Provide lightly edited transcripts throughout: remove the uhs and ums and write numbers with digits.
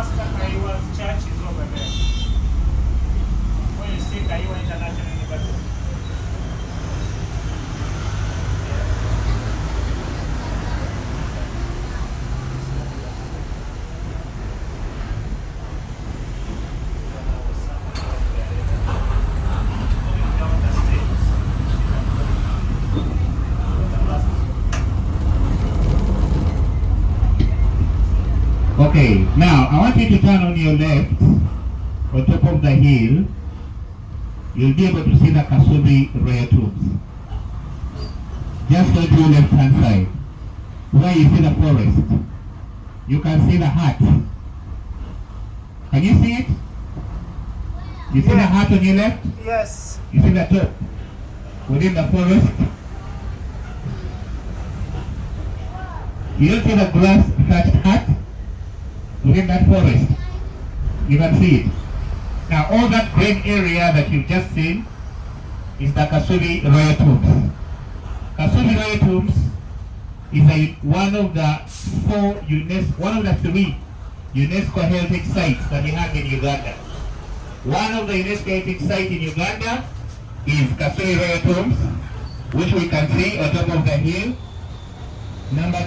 Pastor Kaiwa's church is over there. When you see Kaiwa International University. Okay, now I want you to turn on your left, on top of the hill. You'll be able to see the Kasubi royal tombs. Just on your left hand side, where you see the forest, you can see the hut. Can you see it? You see the hut on your left? Yes. You see the top within the forest? You don't see the grass thatched hut within that forest? You can see it. Now all that green area that you've just seen is the Kasubi royal tombs. Kasubi royal tombs is one of the three UNESCO heritage sites that we have in Uganda. One of the UNESCO heritage sites in Uganda is Kasubi royal tombs, which we can see on top of the hill. Number 2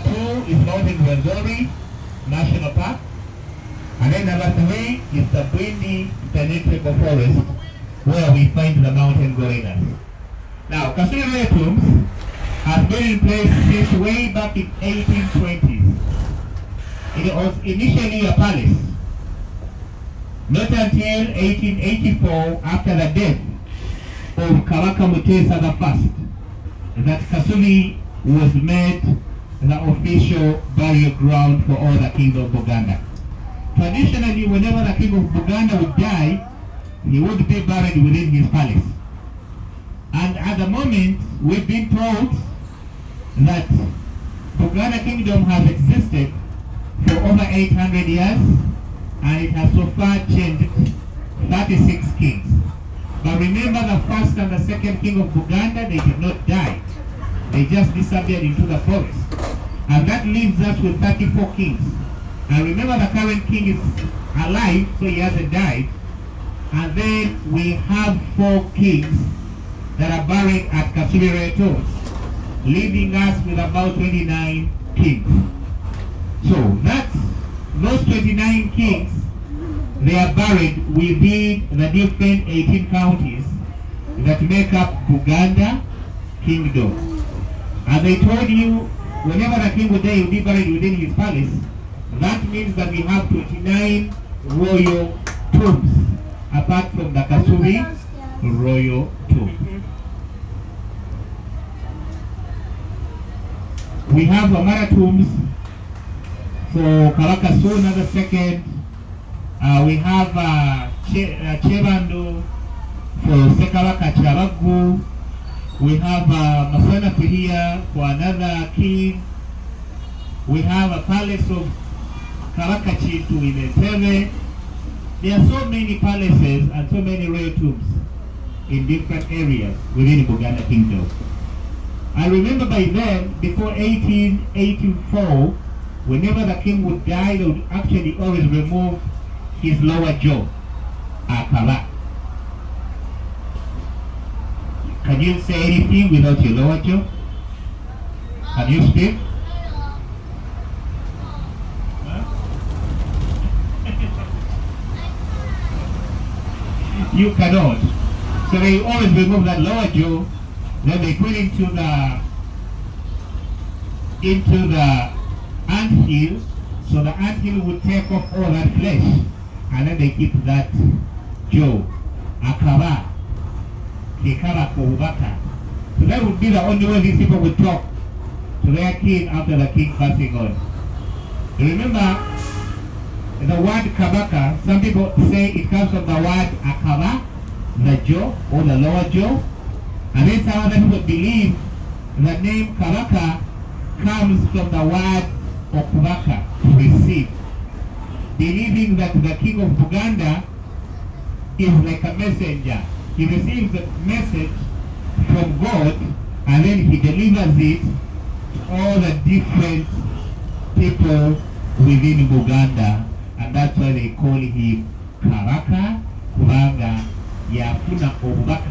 is Mountain Rwenzori National Park. And then number 3 is the Bwindi Impenetrable Forest, where we find the mountain gorillas. Now, Kasubi royal tombs has been in place since way back in 1820s. It was initially a palace. Not until 1884, after the death of Kabaka Mutesa I, that Kasubi was made the official burial ground for all the kings of Buganda. Traditionally, whenever the king of Buganda would die, he would be buried within his palace. And at the moment, we've been told that Buganda Kingdom has existed for over 800 years, and it has so far changed 36 kings. But remember, the first and the second king of Buganda, they did not die. They just disappeared into the forest. And that leaves us with 34 kings. And remember, the current king is alive, so he hasn't died. And then we have 4 kings that are buried at Kasubi royal tombs, leaving us with about 29 kings. So those 29 kings, they are buried within the different 18 counties that make up Buganda Kingdom. As I told you, whenever a king would die, he will be buried within his palace. That means that we have 29 royal tombs, apart from the Kasubi royal tomb. We have Amara tombs for Kabaka Sona II. We have Chebando for Sekabaka Charagu. We have Masana Kuhia for another king. We have a palace of Kabaka Chintu in Entebbe. There are so many palaces and so many royal tombs in different areas within the Buganda Kingdom. I remember by then, before 1884, whenever the king would die, they would actually always remove his lower jaw, Akaba. Can you say anything without your lower jaw? Can you speak? You cannot. So they always remove that lower jaw, then they put into the anthill, so the anthill would take off all that flesh, and then they keep that jaw, Akaba, Kikaba Kohubaka. So that would be the only way these people would talk to their king after the king passing on. Remember, the word Kabaka, some people say it comes from the word Akaba, the jaw or the lower jaw. And then some other people believe the name Kabaka comes from the word Okubaka, to receive. Believing that the king of Buganda is like a messenger. He receives a message from God and then he delivers it to all the different people within Buganda. And and that's why they call him Kabaka kubanga yafuna obubaka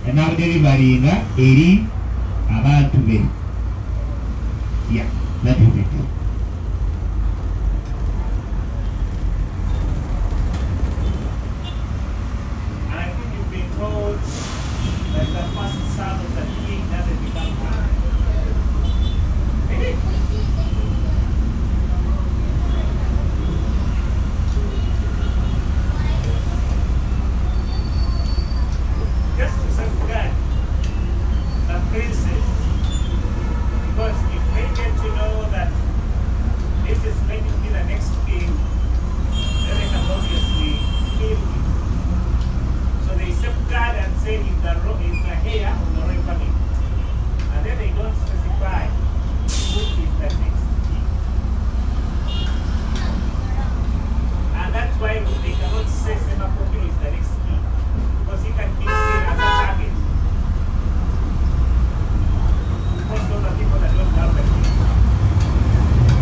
n'abuderivalinga eri abantu be. Yeah, that is it. And I think you've been told that the first son of the king doesn't become king. Really? Just to safeguard the princess. Because if they get to know that this is going to be the next king, then they can obviously kill him. So they safeguard and say in the hair of the royal family. And then they don't specify who is the next king. And that's why they cannot say Semakokiro is the next king. Because he can be seen as a target. Most of the people that don't love the king.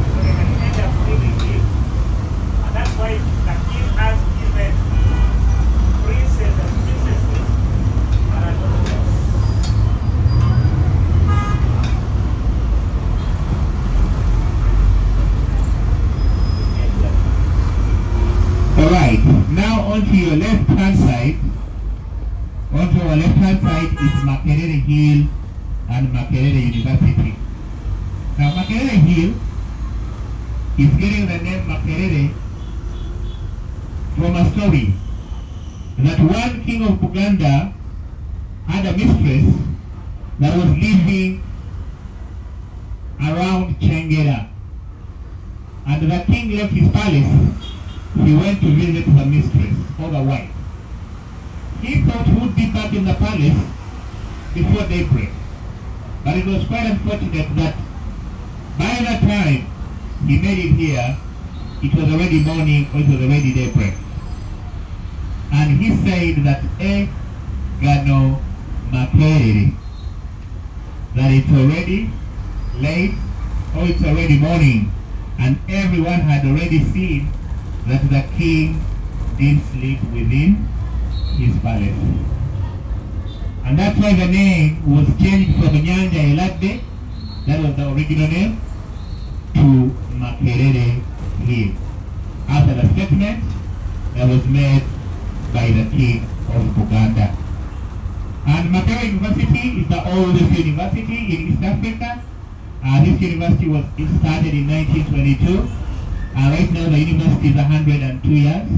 So they can end up killing him. And that's why the king has given princes and princesses and adopted. Alright, now onto your left hand side. Onto our left hand side is Makerere Hill and Makerere University. Now Makerere Hill is getting the name Makerere from a story that one king of Buganda had a mistress that was living around Chengera. And the king left his palace. He went to visit her mistress or the wife. He thought he would be back in the palace before daybreak. But it was quite unfortunate that by the time he made it here, it was already morning or it was already daybreak. And he said that Gano Makerere, that it's already late or it's already morning, and everyone had already seen that the king didn't sleep within his palace. And that's why the name was changed from Nyanja Eladde, that was the original name, to Makerere Hill, after the statement that was made by the king of Buganda. And Makerere University is the oldest university in East Africa. This university was started in 1922. Right now the university is 102 years.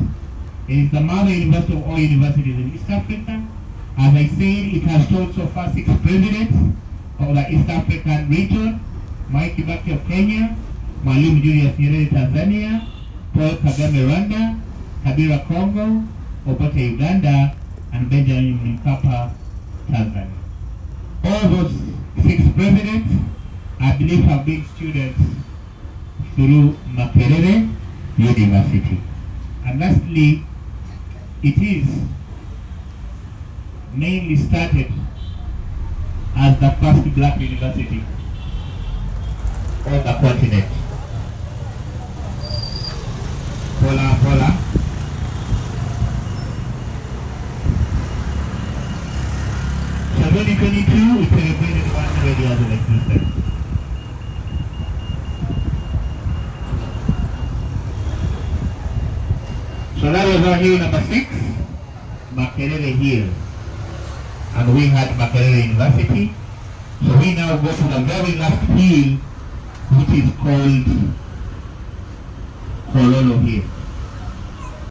It is the mother university of all universities in East Africa. As I said, it has taught so far 6 presidents of the East African region: Mwai Kibaki of Kenya, Mwalimu Julius Nyerere Tanzania, Paul Kagame Rwanda, Kabila Congo, Obote Uganda, and Benjamin Mkapa Tanzania. All those 6 presidents, I believe, have been students through Makerere University. And lastly, it is mainly started as the first black university on the continent. Pola. So 2022, we celebrated 100 years of existence. So that was our hill number 6, Makerere Hill. And we had Makerere University. So we now go to the very last hill, which is called Kololo Hill.